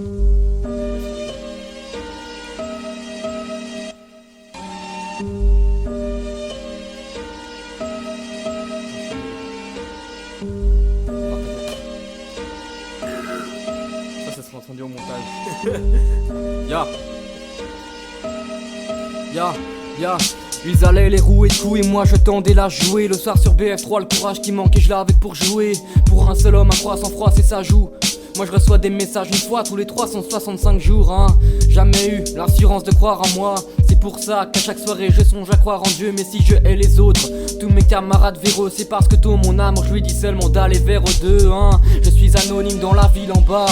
Ça sera entendu au montage. Ya. Ils allaient les roues et tout et moi je tendais la jouer. Le soir sur BF3 le courage qui manquait je l'avais pour jouer. Pour un seul homme un froid sans froid c'est ça joue. Moi je reçois des messages une fois tous les 365 jours hein. Jamais eu l'assurance de croire en moi. C'est pour ça qu'à chaque soirée je songe à croire en Dieu. Mais si je hais les autres, tous mes camarades véreux, c'est parce que tout mon amour je lui dis seulement d'aller vers eux deux hein. Je suis anonyme dans la ville en bas,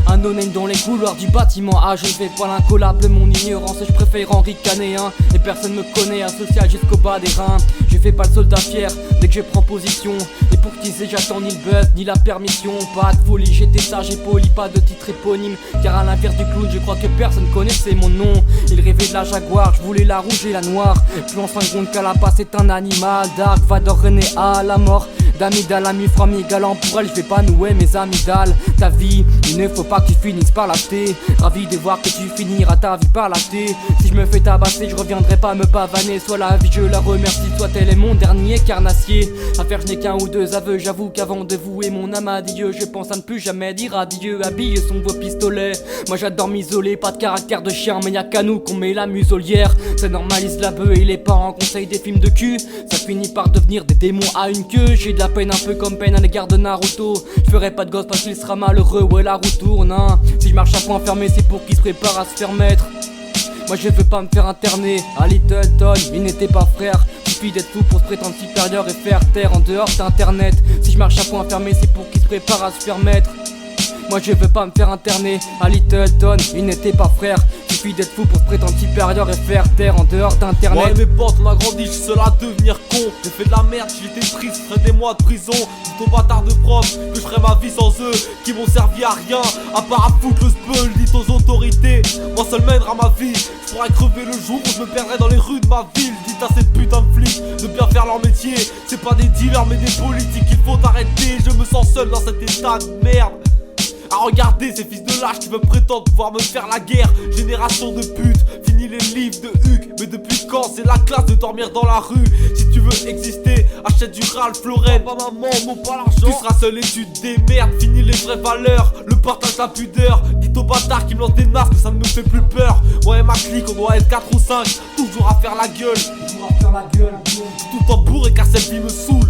anonyme dans les couloirs du bâtiment A. Je ne fais pas l'incollable, mon ignorance je préfère en ricaner hein. Et personne me connaît, asocial jusqu'au bas des reins. Je fais pas le soldat fier dès que je prends position. Et pour teaser j'attends ni le buzz ni la permission. Pas de folie, j'étais sage et poli, pas de titre éponyme. Car à l'inverse du clown je crois que personne connaissait mon nom. Il rêvait de la Jaguar, je voulais la rouge et la noire. Je lance un compte Calapas c'est un animal. Dark Vador René à la mort. D'amidal, ami, frami, galant pour elle, je vais pas nouer mes amygdales. Ta vie, il ne faut pas que tu finisses par l'acheter. Ravi de voir que tu finiras ta vie par l'acheter. Si je me fais tabasser, je reviendrai pas me pavaner. Soit la vie, je la remercie, soit elle est mon dernier carnassier. À faire, je n'ai qu'un ou deux aveux, j'avoue qu'avant de vouer mon âme à Dieu, je pense à ne plus jamais dire adieu. Habillés sont vos pistolets, moi j'adore m'isoler. Pas de caractère de chien, mais y'a qu'à nous qu'on met la muselière. Ça normalise la bœuf et les parents conseillent des films de cul. Ça finit par devenir des démons à une queue. J'ai de la peine un peu comme peine à l'égard de Naruto. Je ferai pas de gosse parce qu'il sera malheureux, ouais la roue tourne hein. Si je marche à point fermé c'est pour qu'il se prépare à se faire mettre. Moi je veux pas me faire interner à Littleton, il n'était pas frère. Suffit d'être fou pour se prétendre supérieur et faire taire en dehors d'internet. Si je marche à point fermé c'est pour qu'il se prépare à se faire mettre. Moi je veux pas me faire interner à Littleton, il n'était pas frère. Suffit d'être fou pour se prétendre supérieur et faire taire en dehors d'internet. Ouais mes potes on a grandi, je suis seul à devenir con. J'ai fait de la merde, j'étais triste, je ferais des mois de prison. Tout au bâtard de prof, que je ferais ma vie sans eux, qui m'ont servi à rien, à part à foutre le spell, dites aux autorités. Moi seul mènera ma vie, je pourrais crever le jour où je me perdrai dans les rues de ma ville. Dites à ces putains de flics de bien faire leur métier. C'est pas des dealers mais des politiques qu'il faut arrêter. Je me sens seul dans cet état de merde. À regarder ces fils de lâches qui veulent prétendre pouvoir me faire la guerre. Génération de putes, fini les livres de Hugues. Mais depuis quand c'est la classe de dormir dans la rue? Si tu veux exister, achète du Ralph Lauren. Pas maman, mon pas l'argent. Tu seras seul et tu te démerdes. Fini les vraies valeurs, le partage, la pudeur. Dites aux bâtards qui me lancent des masques que ça ne me fait plus peur. Ouais ma clique, on doit être 4 ou 5. Toujours à faire la gueule. Tout en bourré car cette vie me saoule.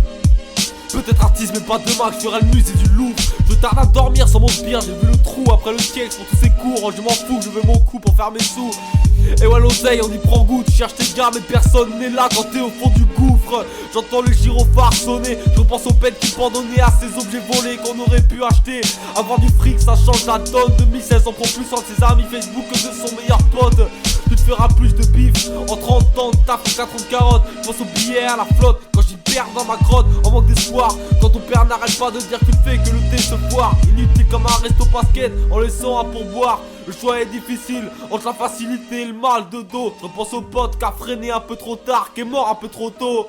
Peut-être artiste mais pas demain, je ferai le musée du Louvre. Je tarde à dormir sans mon sbire, j'ai vu le trou après le siècle pour tous ces cours. Je m'en fous, je veux mon coup pour faire mes sous. Et ouais l'oseille on y prend goût, tu cherches tes gars mais personne n'est là quand t'es au fond du gouffre. J'entends le gyrophare sonner, je repense aux peines qui pendonnaient à ces objets volés qu'on aurait pu acheter. Avoir du fric ça change la donne, 2016 on prend plus soin de ses amis Facebook que de son meilleur pote. Tu te feras plus de bif en 30 ans de taf ou 4 ans de carottes. Je pense aux billets à la flotte quand j'y perds dans ma grotte en manque d'espoir. Quand ton père n'arrête pas de dire qu'il fait que le thé se foire. Inutile comme un resto basket en laissant un pourboire. Le choix est difficile entre la facilité et le mal de dos. Je repense au pote qui a freiné un peu trop tard, qui est mort un peu trop tôt.